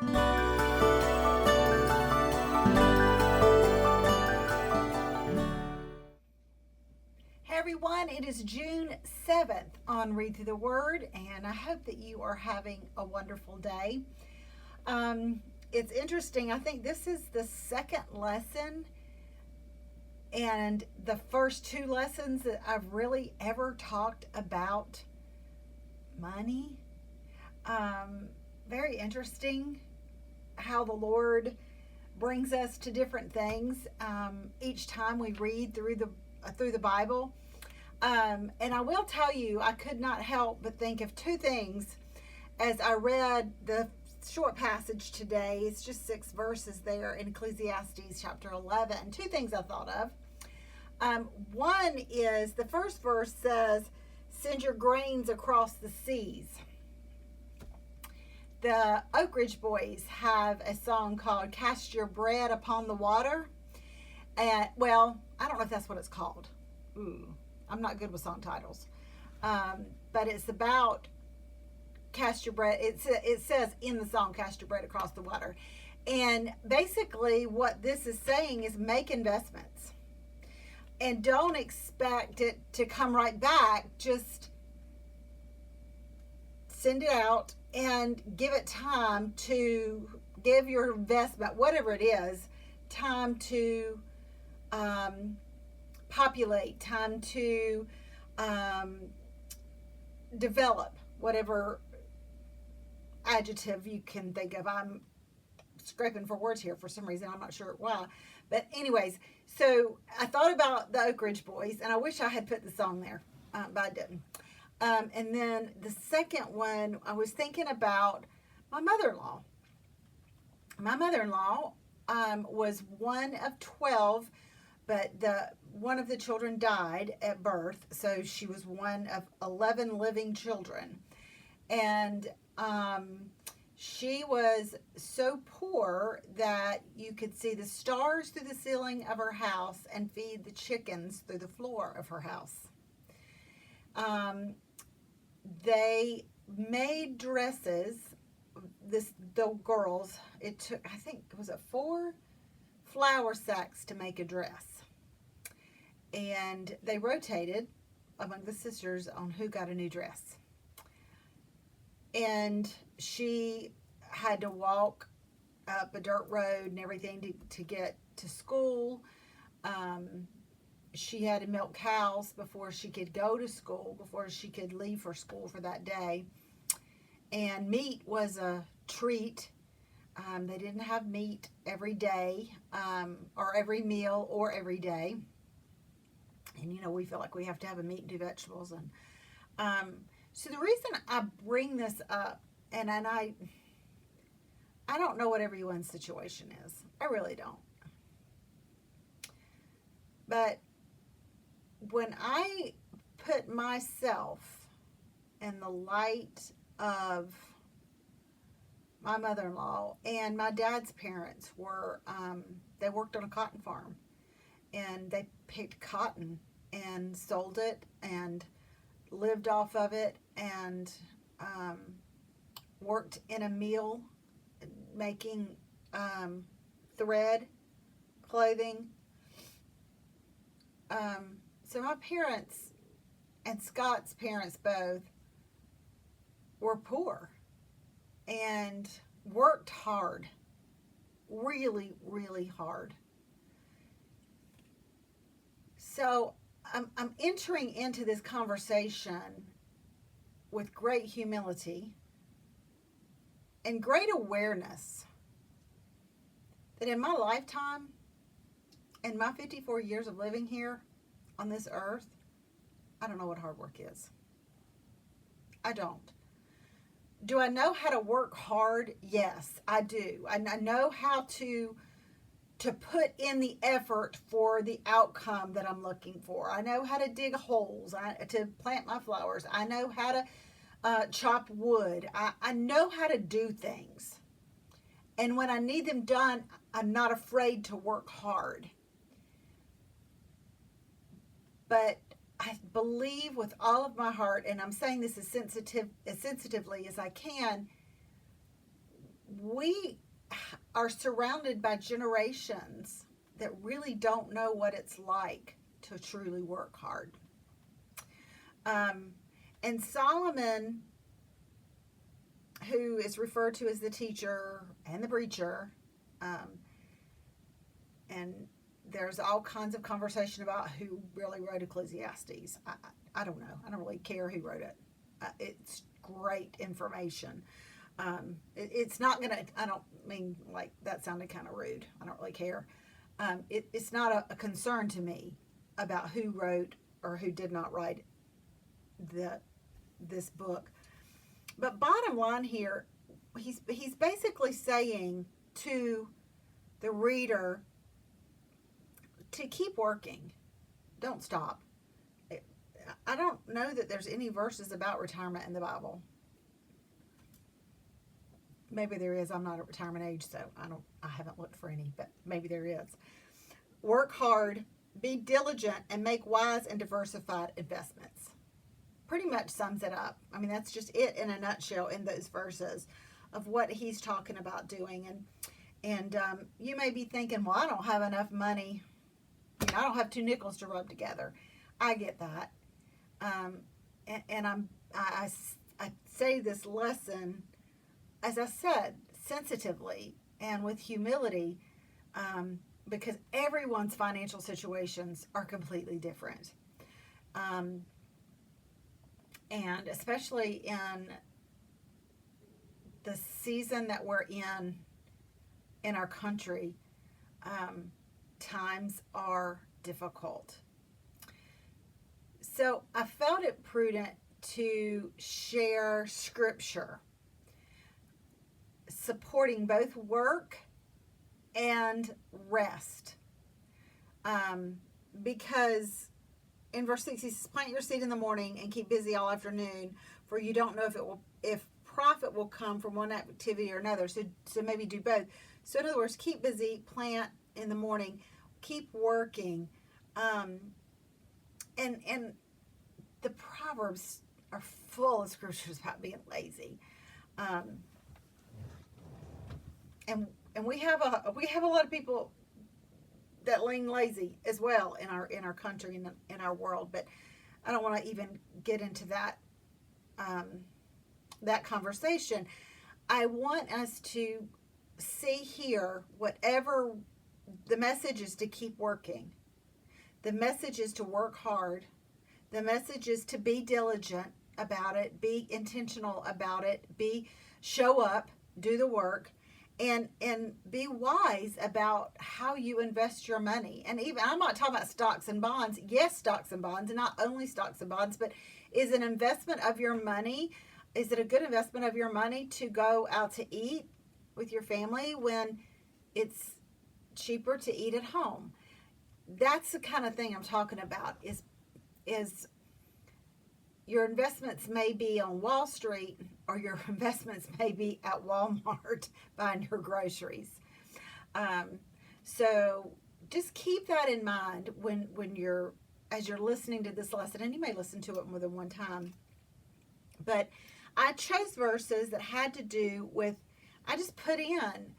Hey everyone, it is June 7th on Read Through the Word, and I hope that you are having a wonderful day. It's interesting, I think this is the second lesson and the first two lessons that I've really ever talked about money. Very interesting how the Lord brings us to different things each time we read through the Bible. And I will tell you, I could not help but think of two things as I read the short passage today. It's just 6 verses there in Ecclesiastes chapter 11. Two things I thought of. One is, the first verse says, "Send your grains across the seas." The Oak Ridge Boys have a song called "Cast Your Bread Upon the Water." And, well, I don't know if that's what it's called. I'm not good with song titles. But it's about cast your bread. It says in the song, "Cast your bread across the water." And basically what this is saying is make investments. And don't expect it to come right back. Just send it out and give it time to give your investment, whatever it is, time to populate, time to develop, whatever adjective you can think of. I'm scraping for words here for some reason. I'm not sure why. But anyways, so I thought about the Oak Ridge Boys, and I wish I had put the song there, but I didn't. And then the second one, I was thinking about my mother-in-law. My mother-in-law was one of 12, but one of the children died at birth, so she was one of 11 living children. And she was so poor that you could see the stars through the ceiling of her house and feed the chickens through the floor of her house. They made dresses. The girls, it took, I think, was it 4 flour sacks to make a dress. And they rotated among the sisters on who got a new dress. And she had to walk up a dirt road and everything to get to school. She had to milk cows before she could go to school, before she could leave for school for that day. And meat was a treat. They didn't have meat every day, or every meal, or every day. And we feel like we have to have a meat and 2 vegetables. And so the reason I bring this up, and I don't know what everyone's situation is. I really don't. But when I put myself in the light of my mother-in-law, and my dad's parents were, they worked on a cotton farm, and they picked cotton and sold it and lived off of it, and worked in a mill making thread, clothing. So my parents and Scott's parents both were poor and worked hard, really, really hard. So I'm entering into this conversation with great humility and great awareness that in my lifetime, in my 54 years of living here on this earth, I don't know what hard work is. I don't. Do I know how to work hard? Yes, I do. I know how to put in the effort for the outcome that I'm looking for. I know how to dig holes, to plant my flowers. I know how to chop wood. I know how to do things. And when I need them done, I'm not afraid to work hard. But I believe with all of my heart, and I'm saying this as sensitively as I can, we are surrounded by generations that really don't know what it's like to truly work hard. And Solomon, who is referred to as the teacher and the preacher, and there's all kinds of conversation about who really wrote Ecclesiastes. I don't know. I don't really care who wrote it. It's great information. It's not going to, I don't mean like that sounded kind of rude. I don't really care. It's not a concern to me about who wrote or who did not write this book. But bottom line here, he's basically saying to the reader to keep working. Don't stop. I don't know that there's any verses about retirement in the Bible. Maybe there is. I'm not at retirement age, so I haven't looked for any, but maybe there is. Work hard, be diligent, and make wise and diversified investments. Pretty much sums it up. I mean, that's just it in a nutshell in those verses of what he's talking about doing. And you may be thinking, well, I don't have enough money. I don't have two nickels to rub together. I get that. And I say this lesson, as I said, sensitively and with humility, because everyone's financial situations are completely different. And especially in the season that we're in our country, times are difficult. So I felt it prudent to share scripture supporting both work and rest. Because in verse 6 he says, plant your seed in the morning and keep busy all afternoon, for you don't know if profit will come from one activity or another. So maybe do both. So in other words, keep busy, plant in the morning, keep working. And the Proverbs are full of scriptures about being lazy. And we have a lot of people that lean lazy as well in our country and in our world, but I don't want to even get into that conversation. I want us to see here, whatever the message is, to keep working. The message is to work hard. The message is to be diligent about it, be intentional about it, show up, do the work, and be wise about how you invest your money. And even, I'm not talking about stocks and bonds. Yes, stocks and bonds, and not only stocks and bonds, but is an investment of your money, is it a good investment of your money to go out to eat with your family when it's cheaper to eat at home? That's the kind of thing I'm talking about, is your investments may be on Wall Street, or your investments may be at Walmart buying your groceries. So just keep that in mind as you're listening to this lesson, and you may listen to it more than one time. But I chose verses that had to do with, I just put in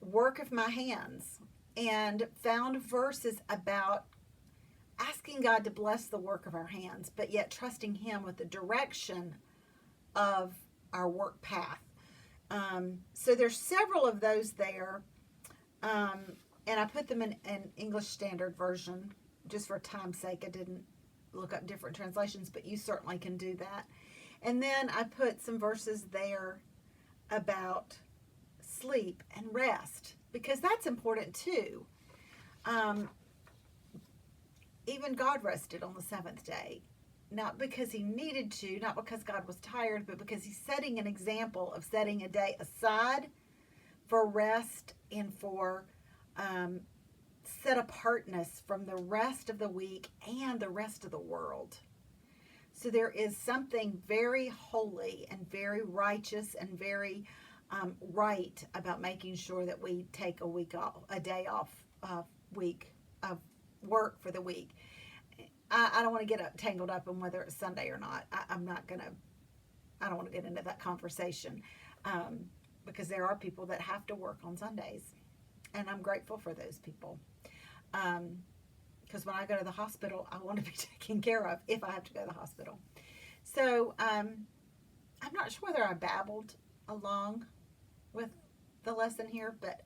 work of my hands and found verses about asking God to bless the work of our hands, but yet trusting Him with the direction of our work path. So there's several of those there, and I put them in English Standard Version just for time's sake. I didn't look up different translations, but you certainly can do that. And then I put some verses there about sleep and rest, because that's important too. Even God rested on the seventh day, not because He needed to, not because God was tired, but because He's setting an example of setting a day aside for rest and for set apartness from the rest of the week and the rest of the world. So there is something very holy and very righteous and very right about making sure that we take a day off week of work for the week. I don't want to get tangled up in whether it's Sunday or not. I don't want to get into that conversation. because there are people that have to work on Sundays, and I'm grateful for those people. Because when I go to the hospital, I want to be taken care of if I have to go to the hospital. So I'm not sure whether I babbled along with the lesson here, but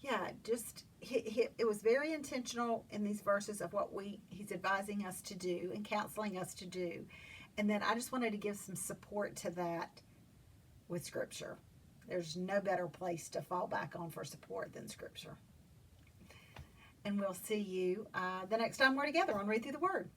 yeah, just it was very intentional in these verses of what he's advising us to do and counseling us to do. And then I just wanted to give some support to that with Scripture. There's no better place to fall back on for support than Scripture. And we'll see you the next time we're together on Read Through the Word.